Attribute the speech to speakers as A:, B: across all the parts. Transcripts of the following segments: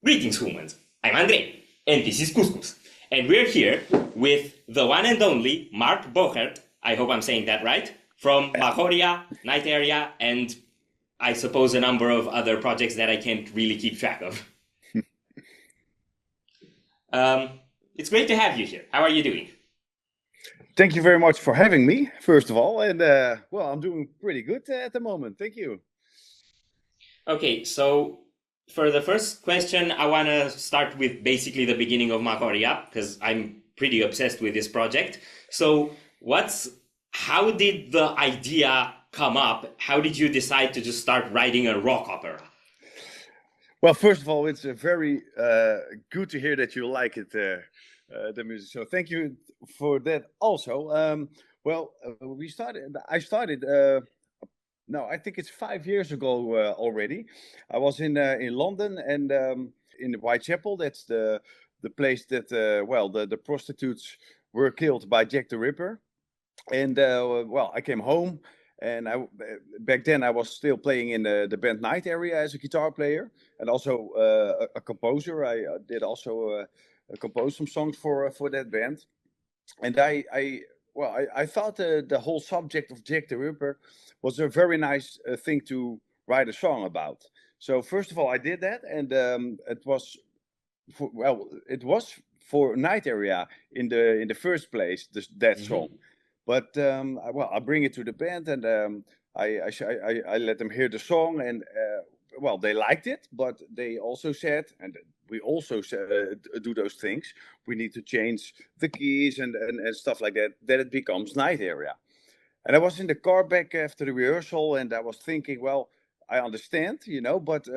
A: Greetings, humans. I'm Andre, and this is Couscous. And we're here with the one and only Mark Bogert, I hope I'm saying that right, from Magoria, Night Area, and I suppose a number of other projects that I can't really keep track of. It's great to have you here. How are you doing?
B: Thank you very much for having me, first of all. And well, I'm doing pretty good at the moment. Thank you.
A: Okay, so for the first question, I want to start with basically the beginning of Magoria, because I'm pretty obsessed with this project. So how did the idea come up? How did you decide to just start writing a rock opera?
B: Well, first of all, it's very good to hear that you like it, the music. So thank you for that also. I started, no, I think it's 5 years ago already. I was in London and in Whitechapel. That's the place that, the prostitutes were killed by Jack the Ripper. And I came home, and back then I was still playing in the band Night Area as a guitar player, and also a composer. I did also compose some songs for that band. And I thought the whole subject of Jack the Ripper was a very nice thing to write a song about. So first of all, I did that, and it was for Night Area in the first place, that song. But I bring it to the band, and I let them hear the song, and they liked it, but they also said, and we also do those things. We need to change the keys and stuff like that. That it becomes Night Area. And I was in the car back after the rehearsal, and I was thinking, well, I understand, but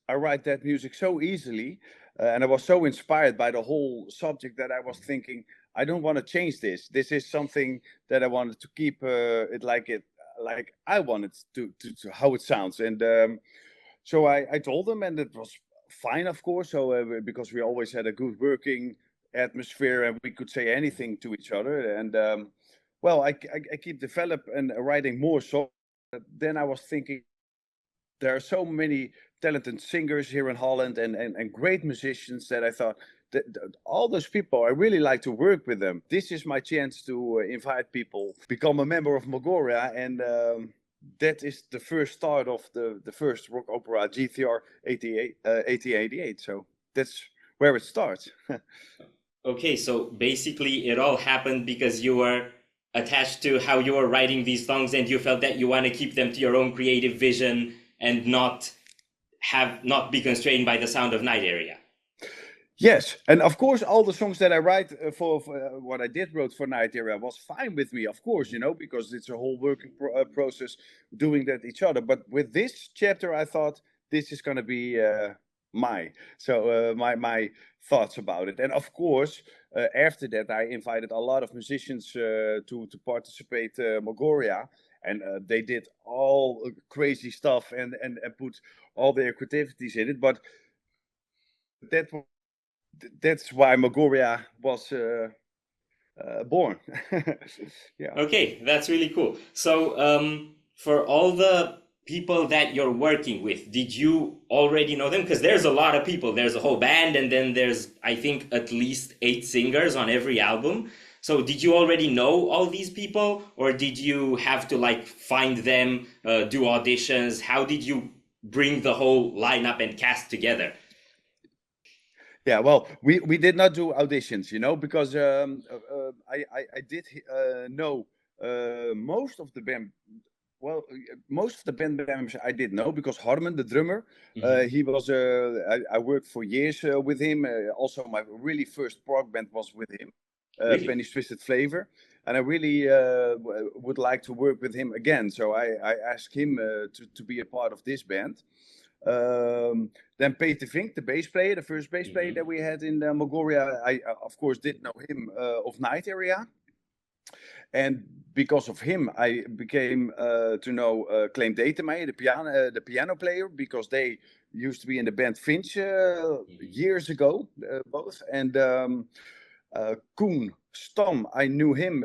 B: I write that music so easily, and I was so inspired by the whole subject that I was thinking, I don't want to change this. This is something that I wanted to keep like I wanted to how it sounds. And so I told them, and it was fine, of course. So because we always had a good working atmosphere, and we could say anything to each other. And I keep developing and writing more songs. Then I was thinking, there are so many talented singers here in Holland and great musicians that I thought that all those people, I really like to work with them. This is my chance to invite people, become a member of Magoria, and that is the first start of the first rock opera, GTR 1888. So that's where it starts.
A: Okay, so basically it all happened because you were attached to how you were writing these songs, and you felt that you want to keep them to your own creative vision and not be constrained by the sound of Night Area.
B: Yes, and of course, all the songs that I write for what I did wrote for Night Area was fine with me, of course, because it's a whole working process doing that each other. But with this chapter, I thought this is going to be my thoughts about it. And of course, after that, I invited a lot of musicians to participate Magoria, and they did all crazy stuff and put all their creativities in it. But that's why Magoria was born.
A: Yeah. Okay, that's really cool. So, for all the people that you're working with, did you already know them? Because there's a lot of people. There's a whole band, and then there's, I think, at least 8 singers on every album. So did you already know all these people, or did you have to find them, do auditions? How did you bring the whole lineup and cast together?
B: Yeah, well, we did not do auditions, because I did know most of the band. Well, most of the band members I did know, because Harman, the drummer, he was. I worked for years with him. Also, my really first prog band was with him,
A: Really?
B: Penny's Twisted Flavor, and I really would like to work with him again. So I asked him to be a part of this band. Then Peter Vink, the bass player, the first bass player that we had in Magoria, I of course did know him of Night Area. And because of him, I became to know Claim Datemeyer, the piano player, because they used to be in the band Finch years ago, both. And Koen Stam, I knew him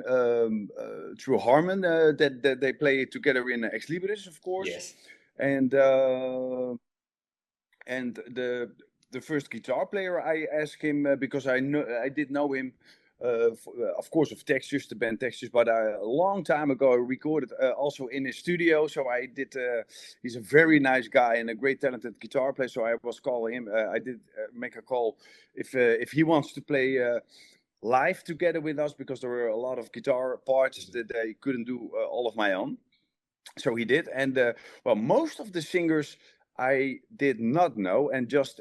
B: through Harman, that they play together in Ex Libris, of course.
A: Yes.
B: And And the first guitar player, I asked him because I did know him, of course, of Textures, the band Textures, but a long time ago I recorded also in his studio. So I did. He's a very nice guy and a great talented guitar player. So I was calling him. I did make a call if he wants to play live together with us, because there were a lot of guitar parts that I couldn't do all of my own. So he did, and well, most of the singers I did not know, and just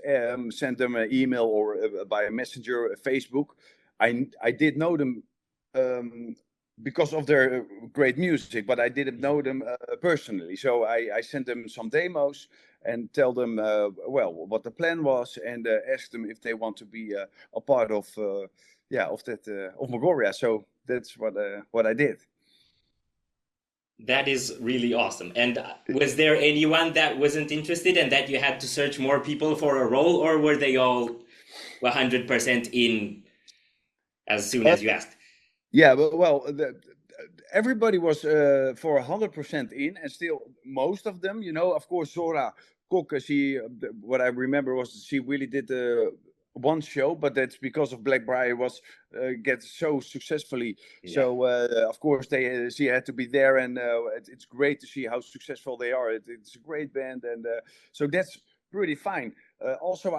B: sent them an email or by a messenger, Facebook. I did know them because of their great music, but I didn't know them personally. So I sent them some demos and tell them well what the plan was, and ask them if they want to be a part of of Magoria. So that's what I did.
A: That is really awesome. And was there anyone that wasn't interested and that you had to search more people for a role, or were they all 100% in as soon as you asked?
B: Yeah, well, everybody was for 100% in, and still most of them, of course, Zora Kok, what I remember was she really did one show, but that's because of Blackbriar was get so successfully. Yeah. So of course she had to be there, and it's great to see how successful they are. It's a great band, and so that's pretty fine. Also,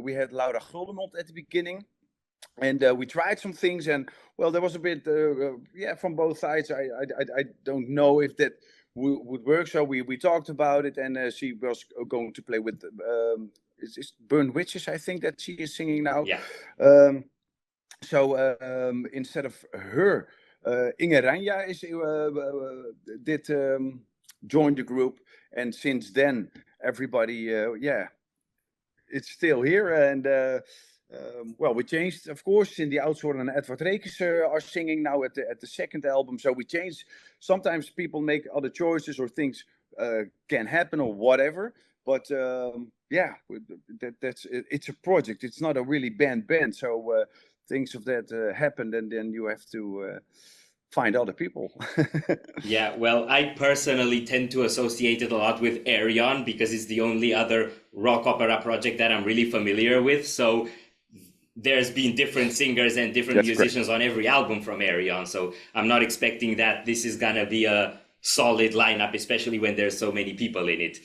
B: we had Laura Guldenmond at the beginning. And we tried some things, and well, there was a bit, from both sides. I don't know if that would work. So we talked about it, and she was going to play with it's Burn Witches, I think, that she is singing now.
A: Yeah.
B: So instead of her, Inge Ranja did join the group, and since then everybody, it's still here, and. Well, we changed, of course. Cindy Oudshoorn and Edward Rekens are singing now at the second album. So we changed. Sometimes people make other choices, or things can happen, or whatever. But it's a project. It's not a really band. So things of that happened, and then you have to find other people.
A: Yeah, well, I personally tend to associate it a lot with Ayreon, because it's the only other rock opera project that I'm really familiar with. So there's been different singers and different musicians on every album from Ayreon. So I'm not expecting that this is gonna be a solid lineup, especially when there's so many people in it.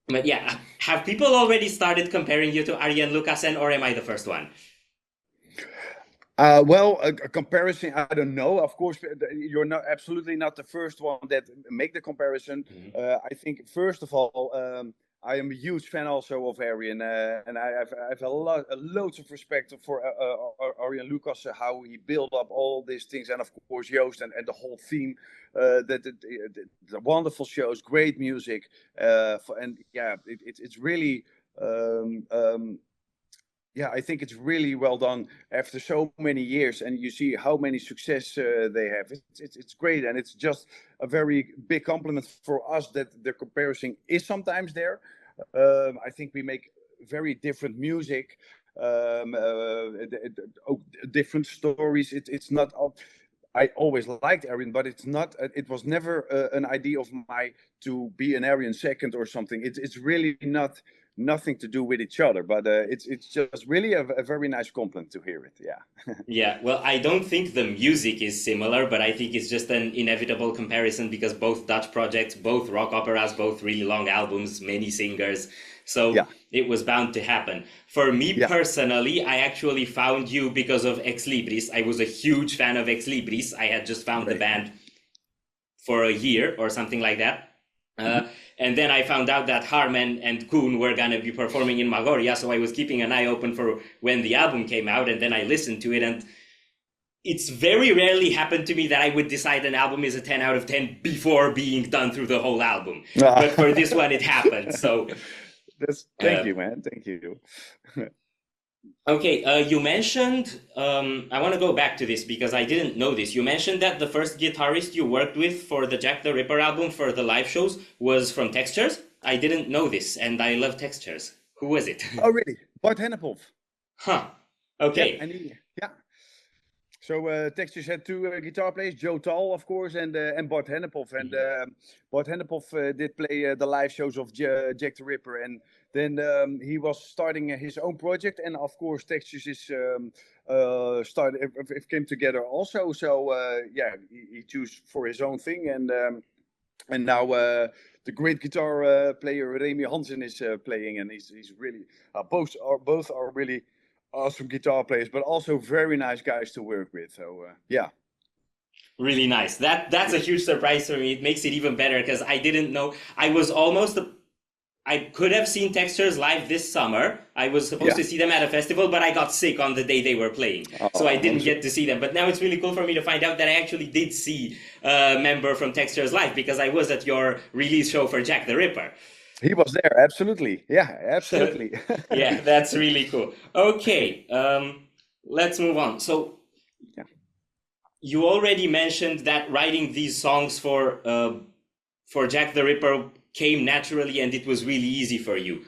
A: But yeah, have people already started comparing you to Arjen Lucassen, or am I the first one?
B: Well, a comparison, I don't know. Of course, you're absolutely not the first one that make the comparison. Mm-hmm. I think, first of all, I am a huge fan also of Arjen, and I have loads of respect for Arjen Lucassen, how he built up all these things, and of course Joost and the whole theme, the wonderful shows, great music, and yeah, it's really. I think it's really well done after so many years, and you see how many success they have. It's great, and it's just a very big compliment for us that the comparison is sometimes there. I think we make very different music, different stories. It's not. I always liked Arjen, but it's not. It was never an idea of mine to be an Arjen second or something. It's really not. Nothing to do with each other, but it's just really a very nice compliment to hear it. Yeah.
A: Yeah, well, I don't think the music is similar, but I think it's just an inevitable comparison, because both Dutch projects, both rock operas, both really long albums, many singers. So It was bound to happen. For me personally, I actually found you because of Ex Libris. I was a huge fan of Ex Libris. I had just found the band for a year or something like that. And then I found out that Harm and Koen were going to be performing in Magoria, so I was keeping an eye open for when the album came out, and then I listened to it, and it's very rarely happened to me that I would decide an album is a 10 out of 10 before being done through the whole album. But for this one, it happened. So
B: thank you, man. Thank you.
A: Okay, you mentioned, I want to go back to this because I didn't know this. You mentioned that the first guitarist you worked with for the Jack the Ripper album for the live shows was from Textures. I didn't know this, and I love Textures. Who was it?
B: Oh, really? Bart Hennepolf.
A: Huh. Okay.
B: So Texas had two guitar players, Joe Tall, of course, and Bart Hennephoff. And Bart Hennephoff did play the live shows of Jack the Ripper. And then he was starting his own project. And of course, Texas is started. It came together also. So yeah, he chose for his own thing. And now the great guitar player Remy Hansen is playing, and he's really both are really awesome guitar players, but also very nice guys to work with. So yeah.
A: Really nice. That's a huge surprise for me. It makes it even better because I didn't know. I could have seen Textures live this summer. I was supposed to see them at a festival, but I got sick on the day they were playing. So I didn't get to see them. But now it's really cool for me to find out that I actually did see a member from Textures live because I was at your release show for Jack the Ripper.
B: He was there, absolutely. Yeah, absolutely.
A: Yeah, that's really cool. Okay, let's move on. So you already mentioned that writing these songs for Jack the Ripper came naturally and it was really easy for you.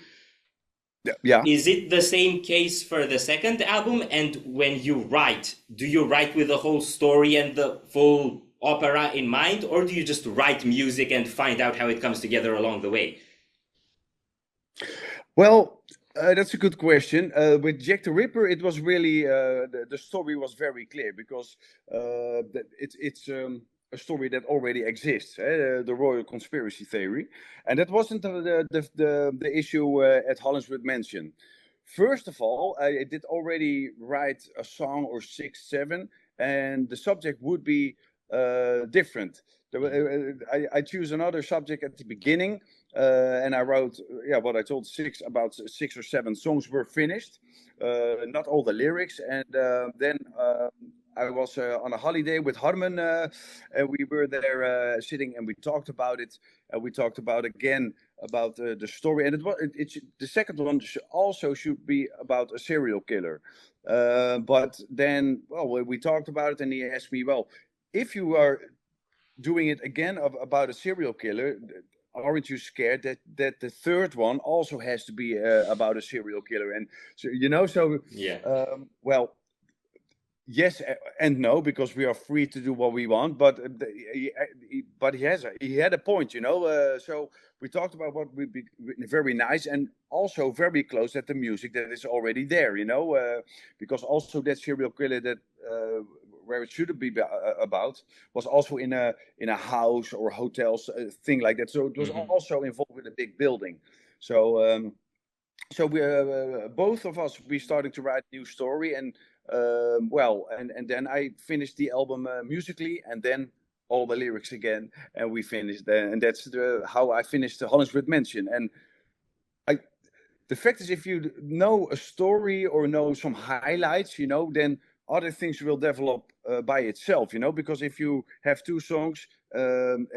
B: Yeah.
A: Is it the same case for the second album? And when you write, do you write with the whole story and the full opera in mind, or do you just write music and find out how it comes together along the way?
B: Well, that's a good question. With Jack the Ripper, it was really the story was very clear because it's a story that already exists, the royal conspiracy theory, and that wasn't the issue at Hollingsworth Mansion. First of all, I did already write a song or 6, 7, and the subject would be different. I choose another subject at the beginning, and I wrote, what I told about 6 or 7 songs were finished, not all the lyrics, and then I was on a holiday with Harman, and we were there sitting, and we talked about it, and we talked about again about the story, and the second one also should be about a serial killer, but then, well, we talked about it, and he asked me, well, if you are doing it again about a serial killer, aren't you scared that the third one also has to be about a serial killer? And so well, yes and no, because we are free to do what we want, but he had a point, so we talked about what would be very nice and also very close at the music that is already there, because also that serial killer that where it should be about was also in a house or hotels, thing like that. So it was also involved with a big building. So so we both of us, we started to write a new story, and and then I finished the album musically, and then all the lyrics again, and we finished. And that's how I finished the Hollingsworth Mansion. And the fact is, if you know a story or know some highlights, then other things will develop by itself, because if you have 2 songs and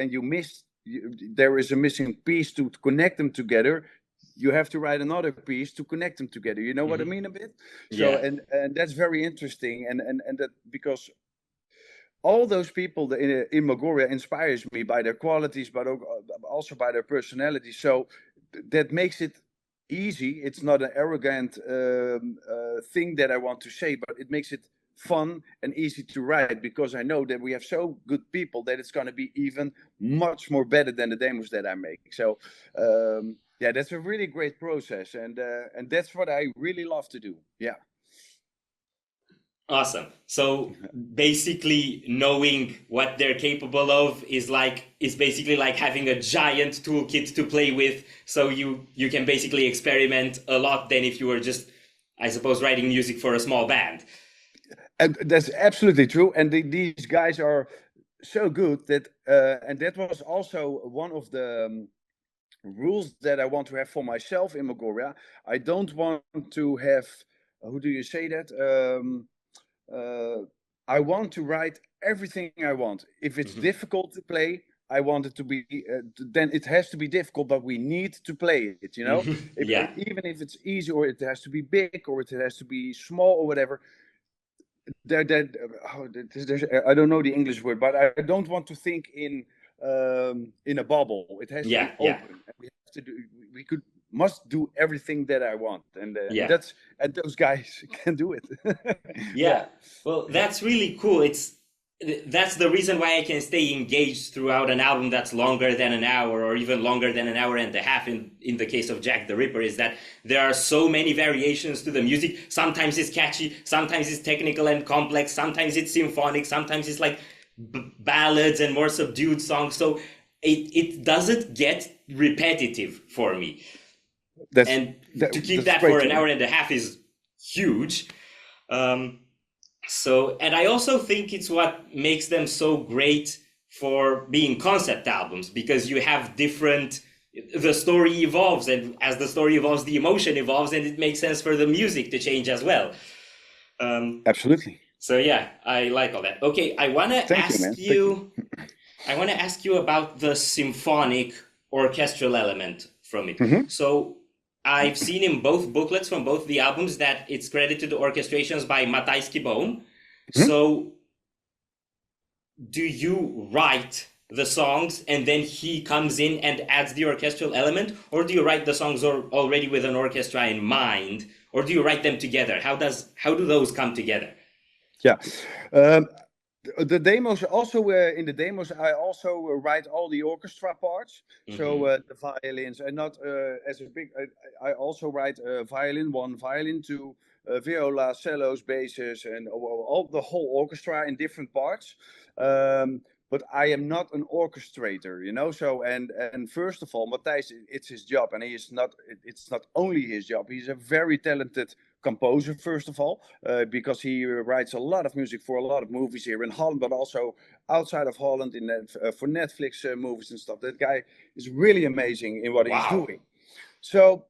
B: there is a missing piece to connect them together, you have to write another piece to connect them together. You know what I mean a bit? So, and that's very interesting. And that, because all those people in Magoria inspires me by their qualities, but also by their personality. So that makes it easy. It's not an arrogant thing that I want to say, but it makes it fun and easy to write, because I know that we have so good people that it's going to be even much more better than the demos that I make. So that's a really great process, and that's what I really love to do. Yeah.
A: Awesome. So basically knowing what they're capable of is basically like having a giant toolkit to play with, so you can basically experiment a lot than if you were just, I suppose, writing music for a small band.
B: And that's absolutely true. And these guys are so good that and that was also one of the rules that I want to have for myself in Magoria. I don't want to have, how do you say that? I want to write everything I want. If it's difficult to play, I want it to be, then it has to be difficult, but we need to play it, even if it's easy, or it has to be big, or it has to be small, or whatever. I don't know the English word, but I don't want to think in a bubble. It has to be open. We have to do. must do everything that I want, and
A: Yeah.
B: and those guys can do it.
A: Yeah. Well, that's really cool. That's the reason why I can stay engaged throughout an album that's longer than an hour, or even longer than an hour and a half in the case of Jack the Ripper, is that there are so many variations to the music. Sometimes it's catchy, sometimes it's technical and complex, sometimes it's symphonic, sometimes it's like ballads and more subdued songs. So it doesn't get repetitive for me. To keep that for an hour and a half is huge. And I also think it's what makes them so great for being concept albums, because you have the story evolves, and as the story evolves, the emotion evolves, and it makes sense for the music to change as well.
B: Absolutely.
A: So yeah, I like all that. Okay, I want to ask you about the symphonic orchestral element from it.
B: Mm-hmm.
A: So I've seen in both booklets from both the albums that it's credited to orchestrations by Matthijs Kiboom. Mm-hmm. So do you write the songs and then he comes in and adds the orchestral element, or do you write the songs already with an orchestra in mind, or do you write them together? How do those come together?
B: Yeah. The demos also, in the demos, I also write all the orchestra parts. Mm-hmm. So the violins, and not as a big. I also write violin 1, violin 2, viola, cellos, basses, and all the whole orchestra in different parts. But I am not an orchestrator, you know. So and first of all, Matthijs, it's his job, and he is not. It's not only his job. He's a very talented composer, first of all, because he writes a lot of music for a lot of movies here in Holland, but also outside of Holland for Netflix movies and stuff. That guy is really amazing in what he's doing. So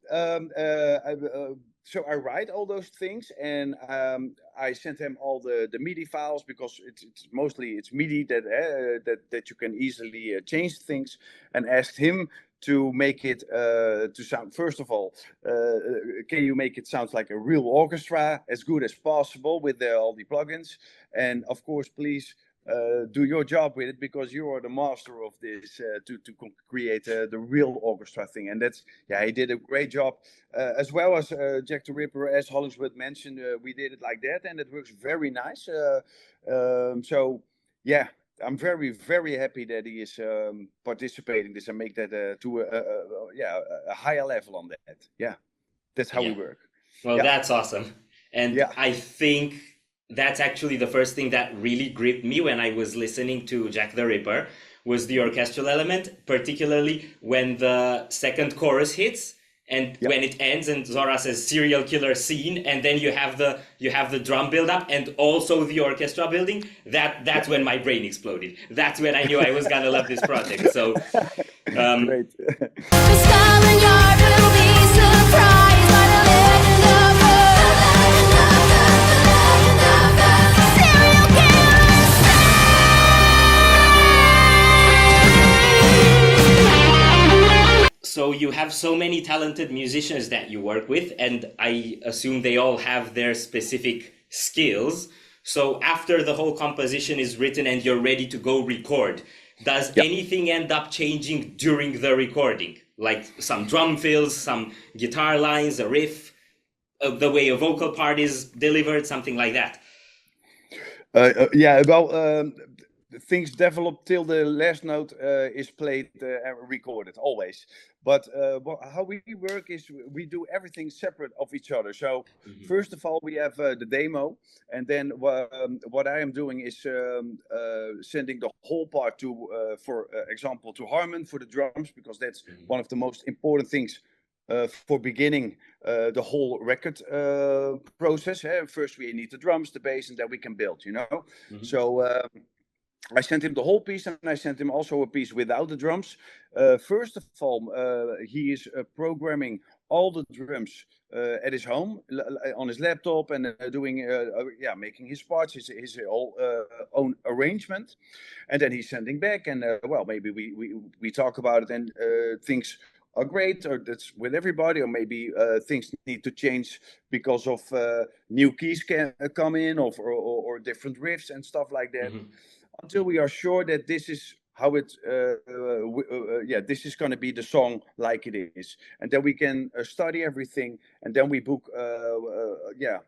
B: so I write all those things, and I send him all the MIDI files, because it's mostly MIDI that you can easily change things, and asked him to make it to sound, first of all, can you make it sound like a real orchestra as good as possible with all the plugins, and of course, please do your job with it, because you are the master of this, to create the real orchestra thing. And he did a great job, as well as Jack the Ripper, as Hollingsworth mentioned. We did it like that, and it works very nice. So yeah, I'm very, very happy that he is participating in this and make that to a higher level on that. Yeah, that's how we work.
A: Well, that's awesome. And I think that's actually the first thing that really gripped me when I was listening to Jack the Ripper, was the orchestral element, particularly when the second chorus hits and when it ends and Zora says serial killer scene, and then you have the drum build up and also the orchestra building. That's when my brain exploded. That's when I knew I was gonna love this project. So
B: great.
A: So you have so many talented musicians that you work with, and I assume they all have their specific skills. So after the whole composition is written and you're ready to go record, does anything end up changing during the recording? Like some drum fills, some guitar lines, a riff, the way a vocal part is delivered, something like that?
B: Things develop till the last note is played and recorded, always. But how we work is we do everything separate of each other. So first of all, we have the demo, and then what I am doing is sending the whole part to, for example, to Harman for the drums, because that's one of the most important things for beginning the whole record process. First, we need the drums, the bass, and then we can build, you know. So I sent him the whole piece, and I sent him also a piece without the drums. First of all, he is programming all the drums at his home on his laptop, and doing making his parts, his own arrangement, and then he's sending back, and maybe we talk about it, and things are great, or that's with everybody, or maybe things need to change because of new keys can come in, or different riffs and stuff like that. Until we are sure that this is how it yeah, this is going to be the song like it is, and then we can study everything, and then we book yeah,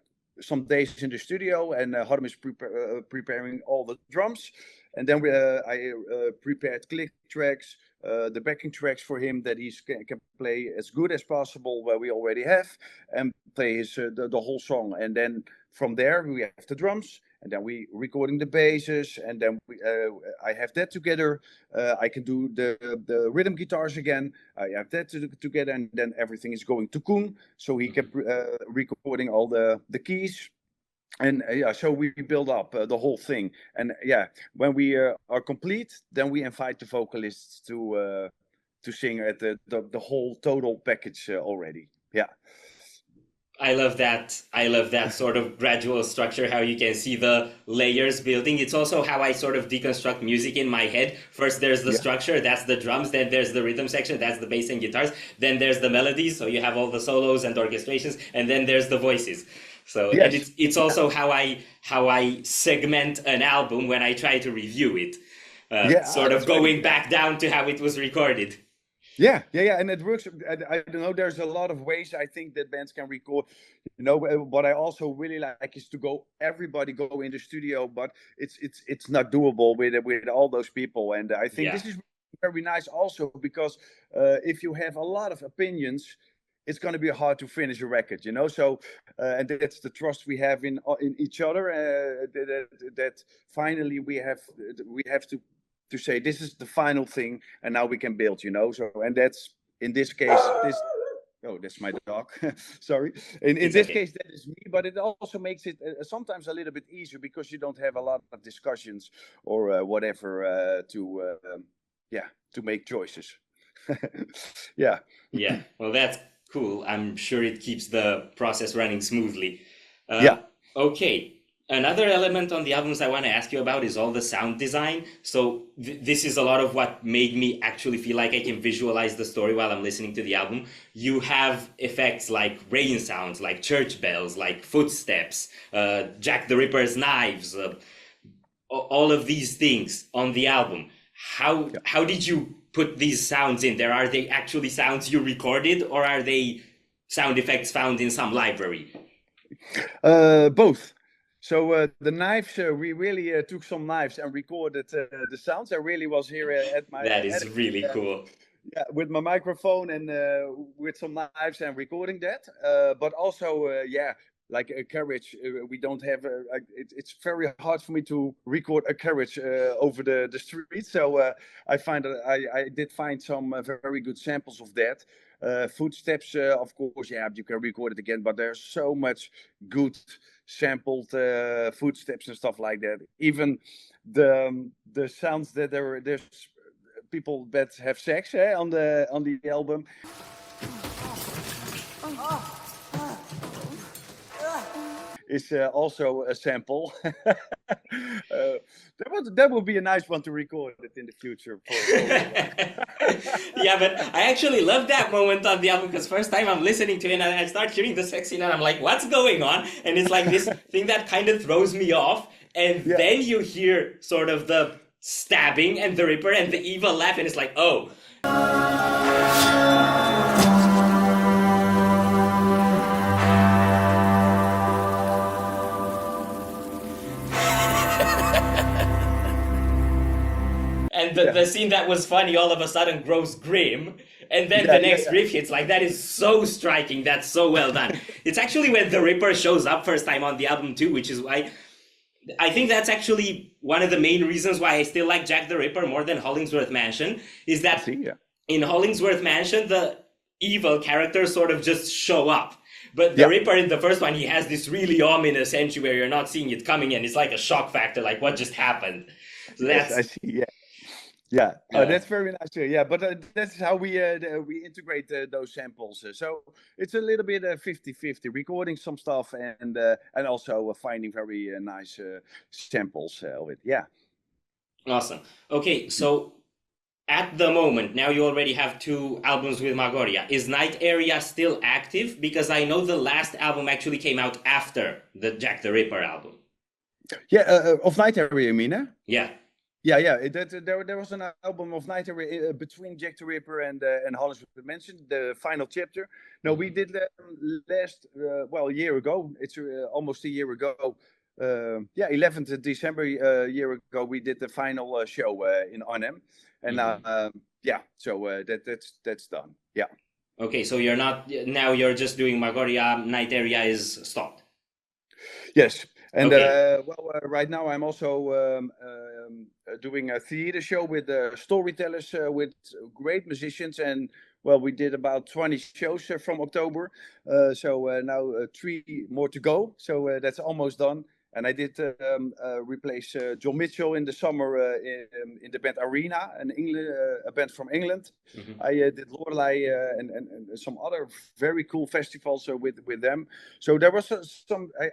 B: some days in the studio, and Harm is preparing all the drums, and then I prepared click tracks, the backing tracks for him that he can play as good as possible where we already have, and play his the whole song, and then from there we have the drums, and then we recording the basses, and then I have that together. I can do the rhythm guitars again. I have that together, and then everything is going to Koen, so he kept recording all the keys. And yeah, so we build up the whole thing, and yeah, when we are complete, then we invite the vocalists to sing at the whole total package already. Yeah.
A: I love that. I love that sort of gradual structure, how you can see the layers building. It's also how I sort of deconstruct music in my head. First, there's the structure, that's the drums. Then there's the rhythm section, that's the bass and guitars. Then there's the melodies, so you have all the solos and orchestrations. And then there's the voices. So and it's also how I segment an album when I try to review it. Sort of going back down to how it was recorded.
B: Yeah, and it works. I don't know. There's a lot of ways I think that bands can record. You know, what I also really like is to everybody go in the studio, but it's not doable with all those people. And I think this is very nice also because if you have a lot of opinions, it's going to be hard to finish a record. You know, so and that's the trust we have in each other. That finally we have to say this is the final thing, and now we can build, you know. So, and that's in this case that's my dog. Sorry. In this case that is me, but it also makes it sometimes a little bit easier because you don't have a lot of discussions or whatever to make choices. Yeah.
A: Well, that's cool. I'm sure it keeps the process running smoothly. Okay. Another element on the albums I want to ask you about is all the sound design. So this is a lot of what made me actually feel like I can visualize the story while I'm listening to the album. You have effects like rain sounds, like church bells, like footsteps, Jack the Ripper's knives, all of these things on the album. How did you put these sounds in there? Are they actually sounds you recorded, or are they sound effects found in some library?
B: Both. So the knives, we really took some knives and recorded the sounds. I really was here at my...
A: That is really cool.
B: Yeah, with my microphone and with some knives and recording that. But also, like a carriage, we don't have... it's very hard for me to record a carriage over the street. So I find that I did find some very good samples of that. Footsteps, of course, you can record it again, but there's so much good sampled footsteps and stuff like that. Even the sounds that there's people that have sex on the album. Is also a sample. That would be a nice one to record it in the future.
A: Yeah, but I actually love that moment on the album because first time I'm listening to it and I start hearing the sex scene and I'm like, what's going on? And it's like this thing that kind of throws me off. And then you hear sort of the stabbing and the Ripper and the evil laugh and it's like, oh. And the scene that was funny all of a sudden grows grim. And then the next riff hits. Like, that is so striking. That's so well done. It's actually when the Ripper shows up first time on the album too, which is why I think that's actually one of the main reasons why I still like Jack the Ripper more than Hollingsworth Mansion, is that in Hollingsworth Mansion, the evil characters sort of just show up. But the Ripper in the first one, he has this really ominous entry where you're not seeing it coming and it's like a shock factor, like what just happened. So that's...
B: I see, Yeah, that's very nice. Yeah, but that's how we integrate those samples. So it's a little bit 50-50, recording some stuff and also finding very nice samples of it. Yeah.
A: Awesome. Okay, so at the moment, now you already have 2 albums with Magoria. Is Night Area still active? Because I know the last album actually came out after the Jack the Ripper album.
B: Yeah, of Night Area, you mean?
A: Yeah.
B: Yeah. There was an album of Night Area between Jack the Ripper and Hollingswood Mansion, the final chapter. No, we did last a year ago. It's almost a year ago. 11th December a year ago, we did the final show in Arnhem, and so that's done. Yeah.
A: Okay, so you're not now. You're just doing Magoria. Night Area is stopped.
B: Yes. And
A: okay.
B: Right now I'm also doing a theater show with storytellers with great musicians, and we did about 20 shows from October. So now 3 more to go. So that's almost done. And I did replace John Mitchell in the summer in the band Arena, a band from England. Mm-hmm. I did Lorelei and some other very cool festivals with them. So there was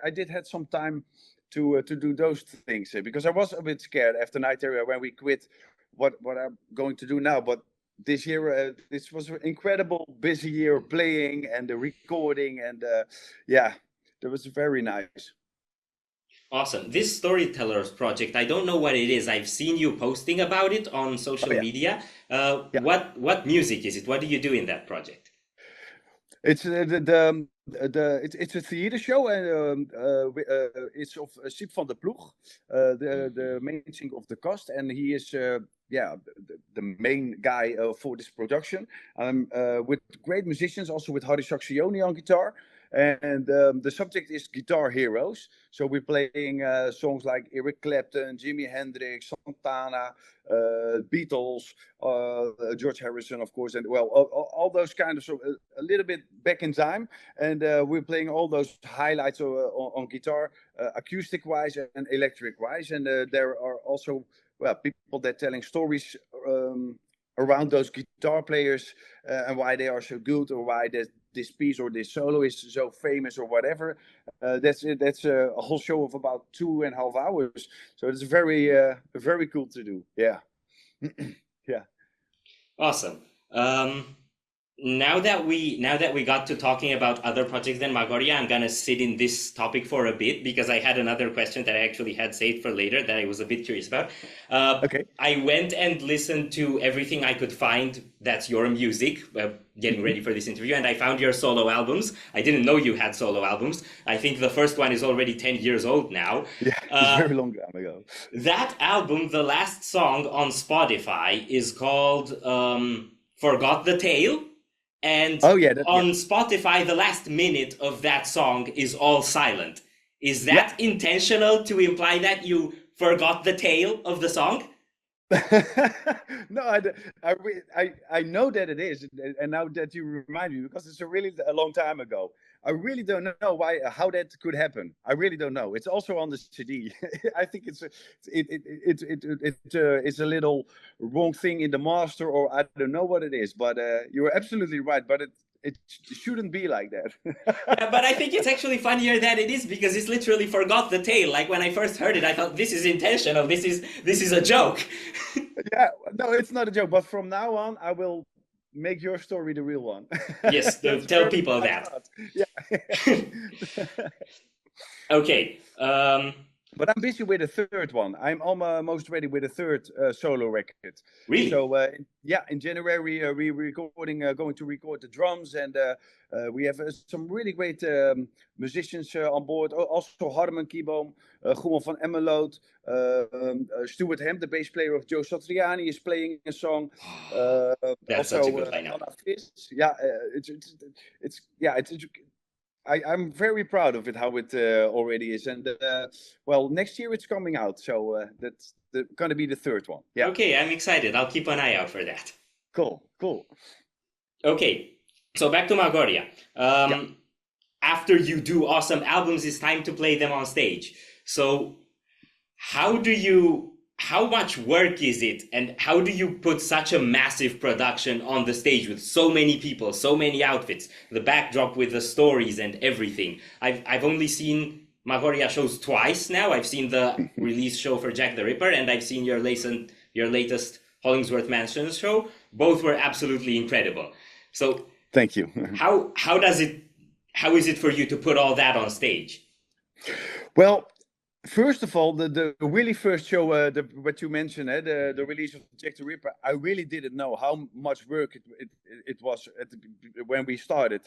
B: I did had some time to do those things because I was a bit scared after Night Area when we quit what I'm going to do now. But this year, this was an incredible busy year playing and the recording, and that was very nice.
A: Awesome. This Storytellers project, I don't know what it is. I've seen you posting about it on social media. What music is it? What do you do in that project?
B: It's it's a theater show, and it's of Siep van der Ploeg, the main singer of the cast, and he is the main guy for this production. With great musicians, also with Harry Saxioni on guitar. And the subject is guitar heroes. So we're playing songs like Eric Clapton, Jimi Hendrix, Santana, Beatles, George Harrison, of course, and all those kind of a little bit back in time. And we're playing all those highlights on guitar, acoustic wise and electric wise. And there are also people that telling stories around those guitar players and why they are so good, or why this piece or this solo is so famous or whatever. That's a whole show of about 2.5 hours. So it's very cool to do. Yeah. Yeah.
A: Awesome. Now that we got to talking about other projects than Magoria, I'm gonna sit in this topic for a bit because I had another question that I actually had saved for later that I was a bit curious about.
B: Okay.
A: I went and listened to everything I could find that's your music, getting ready for this interview, and I found your solo albums. I didn't know you had solo albums. I think the first one is already 10 years old now.
B: Yeah, it's a very long time ago.
A: That album, the last song on Spotify is called Forgot the Tale. And on Spotify, the last minute of that song is all silent. Is that intentional to imply that you forgot the tale of the song?
B: No, I know that it is, and now that you remind me, because it's a long time ago. I really don't know how that could happen. I really don't know. It's also on the CD. I think it's a little wrong thing in the master, or I don't know what it is. But you're absolutely right. But it shouldn't be like that.
A: Yeah, but I think it's actually funnier that it is, because it's literally forgot the tale. Like when I first heard it, I thought this is intentional. This is a joke.
B: Yeah, no, it's not a joke. But from now on, I will make your story the real one.
A: Yes, tell people that.
B: Yeah.
A: Okay.
B: But I'm busy with a third one. I'm almost ready with a third solo record.
A: Really?
B: So in January we're going to record the drums, and we have some really great musicians on board. Also Harman Kieboom, Goeman van Emmeloot, Stuart Hem, the bass player of Joe Satriani, is playing a song.
A: That's
B: also,
A: such a good lineup.
B: I'm very proud of it, how it already is, and next year it's coming out, so that's going to be the third one. Yeah.
A: Okay, I'm excited. I'll keep an eye out for that.
B: Cool.
A: Okay, so back to Magoria. After you do awesome albums, it's time to play them on stage. So how much work is it, and how do you put such a massive production on the stage with so many people, so many outfits, the backdrop with the stories and everything? I've only seen Magoria shows twice now. I've seen the release show for Jack the Ripper, and I've seen your latest Hollingsworth Mansion show. Both were absolutely incredible. So
B: thank you.
A: How is it for you to put all that on stage?
B: Well, First of all, the really first show, what you mentioned, the release of Jack the Ripper, I really didn't know how much work it was when we started.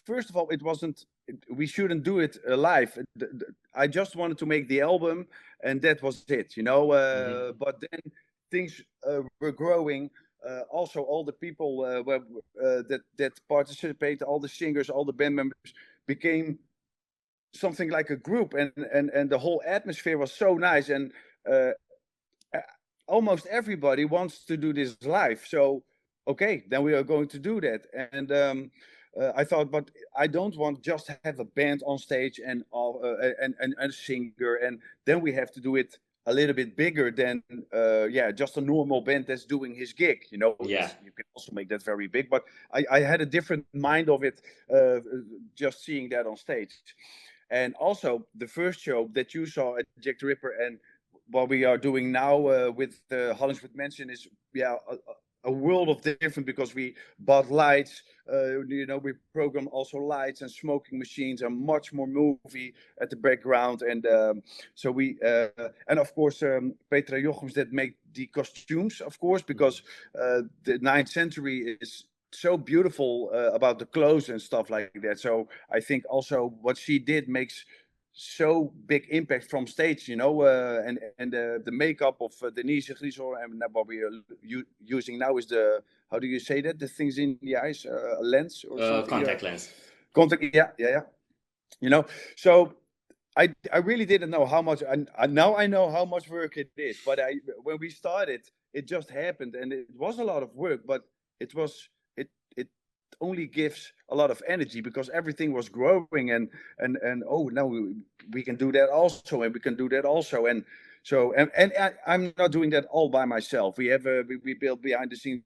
B: First of all, it wasn't. We shouldn't do it live. I just wanted to make the album, and that was it, you know. But then things were growing. Also, all the people that participated, all the singers, all the band members became something like a group, and the whole atmosphere was so nice, and uh, almost everybody wants to do this live. So okay, then we are going to do that. And I thought, but I don't want just to have a band on stage and and a singer, and then we have to do it a little bit bigger than just a normal band that's doing his gig. You know,
A: Yeah.
B: you can also make that very big, but I had a different mind of it, just seeing that on stage. And also, the first show that you saw at Jack the Ripper, and what we are doing now with Hollingswood Mansion is, a world of different, because we bought lights. You know, we program also lights and smoking machines and much more movie at the background. And so we, and of course, Petra Jochems that make the costumes, of course, because the 9th century is so beautiful about the clothes and stuff like that. So I think also what she did makes so big impact from stage, you know, and the makeup of Denise Griesel, and what we are using now is the, how do you say that? The things in the eyes, a lens or something.
A: Contact lens.
B: Contact, yeah. You know, so I really didn't know how much. Now I know how much work it is. But when we started, it just happened, and it was a lot of work. But it only gives a lot of energy, because everything was growing, and oh, now we can do that also, and we can do that also, and so I'm not doing that all by myself. We have we built behind the scenes.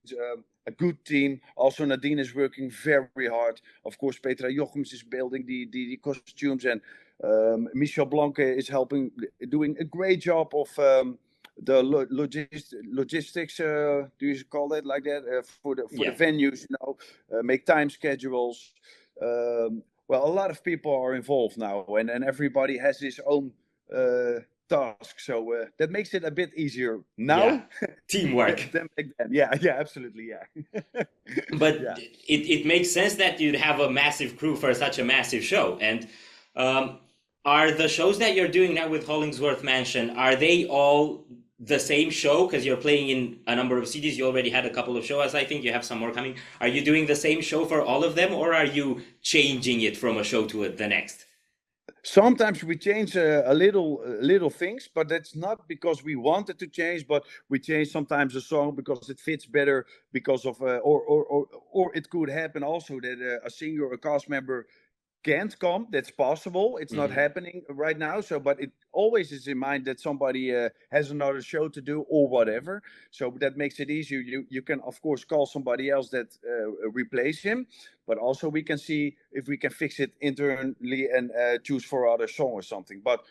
B: A good team. Also, Nadine is working very hard. Of course, Petra Jochems is building the costumes, and Michel Blanque is helping, doing a great job of the logistics. Do you call it like that, for the venues? You know, make time schedules. Well, a lot of people are involved now, and everybody has his own task. So that makes it a bit easier now.
A: Teamwork.
B: than back then. Yeah, absolutely, yeah.
A: But it makes sense that you'd have a massive crew for such a massive show. And are the shows that you're doing now with Hollingsworth Mansion, are they all the same show? Because you're playing in a number of cities. You already had a couple of shows. I think you have some more coming. Are you doing the same show for all of them, or are you changing it from a show to the next?
B: Sometimes we change a little things, but that's not because we wanted to change, but we change sometimes a song because it fits better, because of or it could happen also that a singer or a cast member can't come. That's possible. It's not happening right now. So, but it always is in mind that somebody has another show to do or whatever. So that makes it easier. You can of course call somebody else that replace him, but also we can see if we can fix it internally and choose for other song or something. But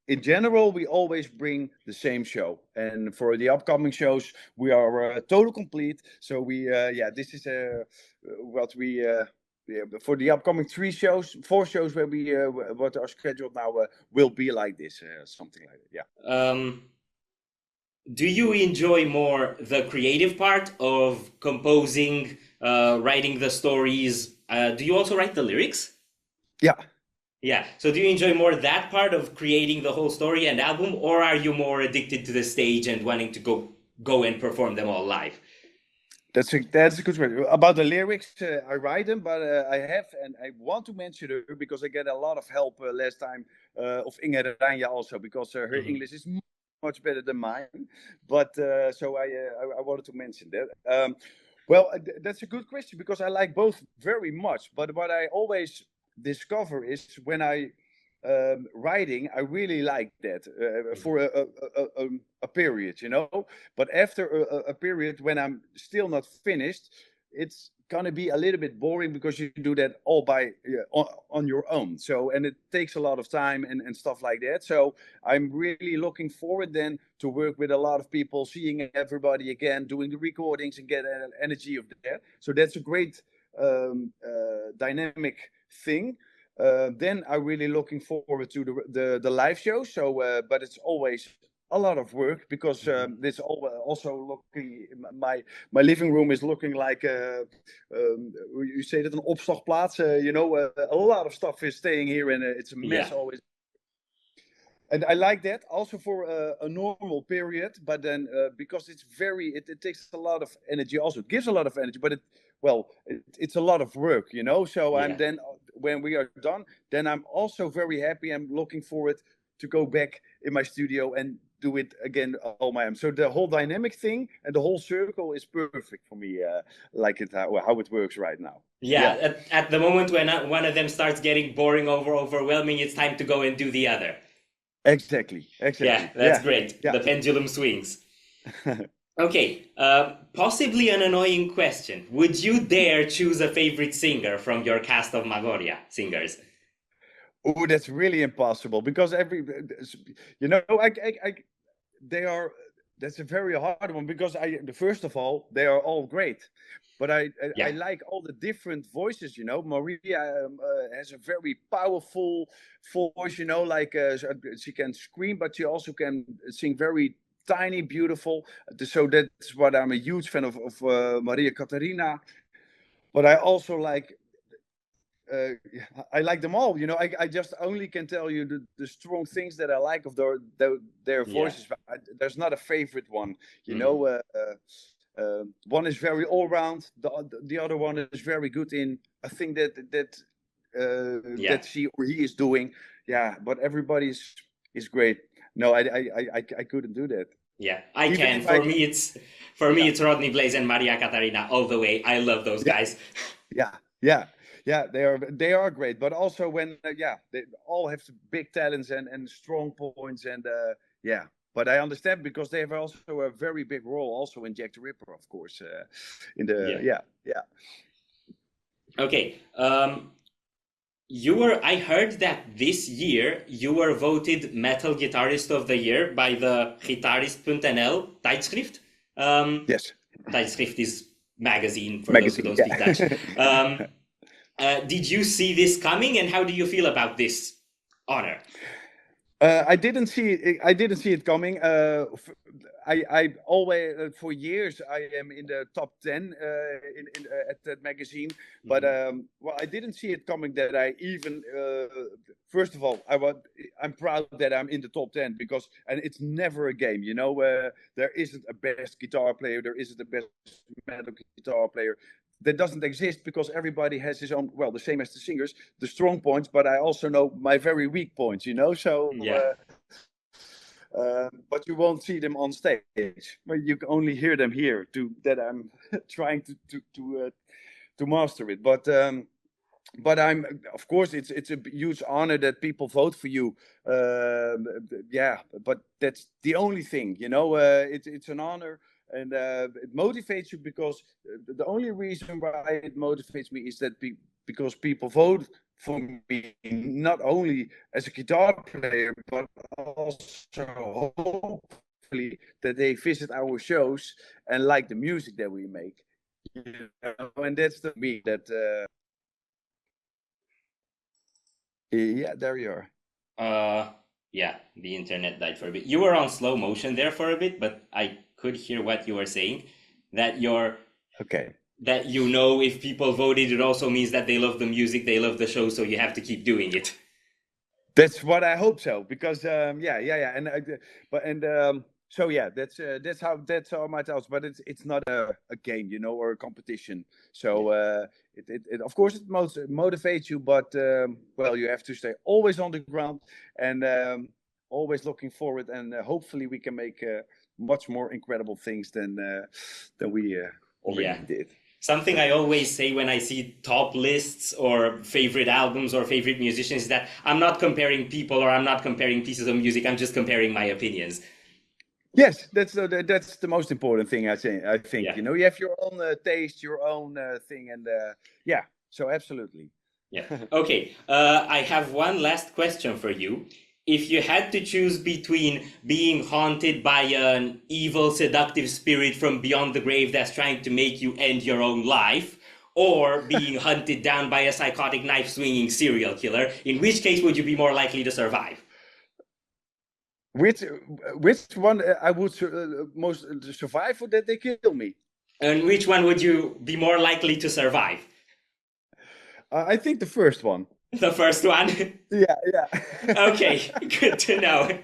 B: in general, we always bring the same show, and for the upcoming shows, we are total complete. So we, this is what we. For the upcoming 4 shows where we what are scheduled now, will be like this, something like that. Yeah.
A: Do you enjoy more the creative part of composing, writing the stories? Do you also write the lyrics?
B: Yeah.
A: Yeah. So do you enjoy more that part of creating the whole story and album, or are you more addicted to the stage and wanting to go and perform them all live?
B: That's a good question. About the lyrics, I write them, but I have, and I want to mention her because I get a lot of help last time of Inge Ranja also, because her English is much better than mine. But so I wanted to mention that. Well, that's a good question, because I like both very much. But what I always discover is when I writing, I really like that for a period, you know. But after a period when I'm still not finished, it's gonna be a little bit boring, because you do that all by on your own. So, and it takes a lot of time and stuff like that. So I'm really looking forward then to work with a lot of people, seeing everybody again, doing the recordings and get energy of that. So that's a great dynamic thing. then I'm really looking forward to the live show. So, but it's always a lot of work because this also looking my living room is looking like you say that an opslagplaats. A lot of stuff is staying here, and it's a mess always. And I like that also for a normal period, but then because it's it takes a lot of energy. Also, it gives a lot of energy, but it's a lot of work, So I'm then when we are done, then I'm also very happy. I'm looking forward to go back in my studio and do it again all my own. So the whole dynamic thing and the whole circle is perfect for me, like how it works right now.
A: Yeah. At the moment when one of them starts getting boring or overwhelming, it's time to go and do the other.
B: Exactly.
A: Yeah, that's great. Yeah. The pendulum swings. Okay, possibly an annoying question. Would you dare choose a favorite singer from your cast of Magoria singers?
B: Oh, that's really impossible because that's a very hard one because first of all, they are all great. But I like all the different voices, Maria has a very powerful voice, like she can scream, but she also can sing very tiny, beautiful. So that's what I'm a huge fan of Maria Catarina. But I also like I like them all. I just only can tell you the strong things that I like of their voices. Yeah. There's not a favorite one. One is very all round. The other one is very good in a thing that she or he is doing. Yeah, but everybody is great. No, I couldn't do that.
A: Yeah, I can. For me, it's Rodney Blaze and Maria Catarina all the way. I love those guys.
B: Yeah, they are great, but also when they all have big talents and strong points and But I understand because they have also a very big role also in Jack the Ripper, of course.
A: Okay. I heard that this year you were voted Metal Guitarist of the Year by the Gitarist.nl tijdschrift.
B: Yes.
A: Tijdschrift is magazine for those who don't speak Dutch. Did you see this coming, and how do you feel about this honor?
B: I didn't see it coming. I always for years I am in the top 10 at that magazine, but I didn't see it coming that I even first of all I'm proud that I'm in the top 10 and it's never a game, there isn't a best guitar player, there isn't a best metal guitar player. That doesn't exist because everybody has his own, the same as the singers, the strong points, but I also know my very weak points, so but you won't see them on stage, but you can only hear them here that I'm trying to master it. But I'm, of course, it's a huge honor that people vote for you. But that's the only thing, it's an honor. And it motivates you because the only reason why it motivates me is that because people vote for me, not only as a guitar player, but also hopefully that they visit our shows and like the music that we make. And that's the me that. There you are.
A: Yeah, the internet died for a bit. You were on slow motion there for a bit, but I could hear what you were saying. That you're
B: okay.
A: That if people voted, it also means that they love the music, they love the show, so you have to keep doing it.
B: That's what I hope so, because and that's how my thoughts. But it's not a game, or a competition. So it of course it motivates you, but you have to stay always on the ground and always looking forward, and hopefully we can make much more incredible things than we already did.
A: Something I always say when I see top lists or favorite albums or favorite musicians is that I'm not comparing people or I'm not comparing pieces of music. I'm just comparing my opinions.
B: Yes, that's the most important thing. I think you have your own taste, your own thing, and so absolutely.
A: Yeah. Okay. I have one last question for you. If you had to choose between being haunted by an evil, seductive spirit from beyond the grave that's trying to make you end your own life, or being hunted down by a psychotic knife-swinging serial killer? In which case would you be more likely to survive?
B: Which one I would most survive, or that they kill me?
A: And which one would you be more likely to survive?
B: I think the first one.
A: The first one?
B: Yeah.
A: Okay, good to know.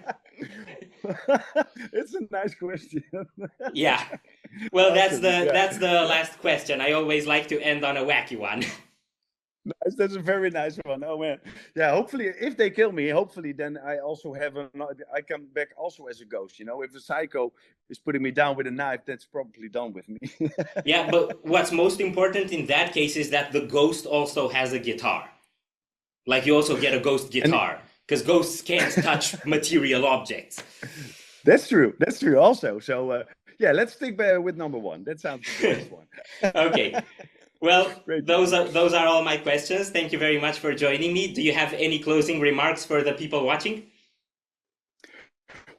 B: It's a nice question.
A: Yeah. Well, that's the last question. I always like to end on a wacky one.
B: Nice, that's a very nice one. Oh man, yeah. Hopefully, if they kill me, hopefully then I also I come back also as a ghost. You know, if a psycho is putting me down with a knife, that's probably done with me.
A: Yeah, but what's most important in that case is that the ghost also has a guitar. Like you also get a ghost guitar, because ghosts can't touch material objects.
B: That's true. That's true also. So yeah, let's stick with number one. That sounds the best one.
A: Okay. Well, those are all my questions. Thank you very much for joining me. Do you have any closing remarks for the people watching?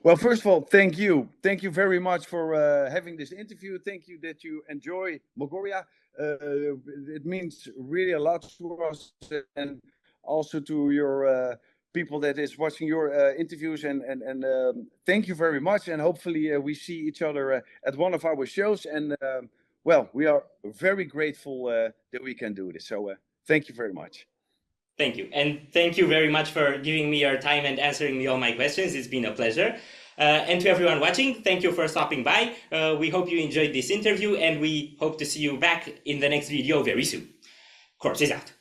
B: Well, first of all, thank you. Thank you very much for having this interview. Thank you that you enjoy Magoria. It means really a lot to us, and also to your people that is watching your interviews. And thank you very much. And hopefully we see each other at one of our shows. And well, we are very grateful that we can do this. So thank you very much.
A: Thank you. And thank you very much for giving me your time and answering me all my questions. It's been a pleasure. And to everyone watching, thank you for stopping by. We hope you enjoyed this interview, and we hope to see you back in the next video very soon. Corpse is out.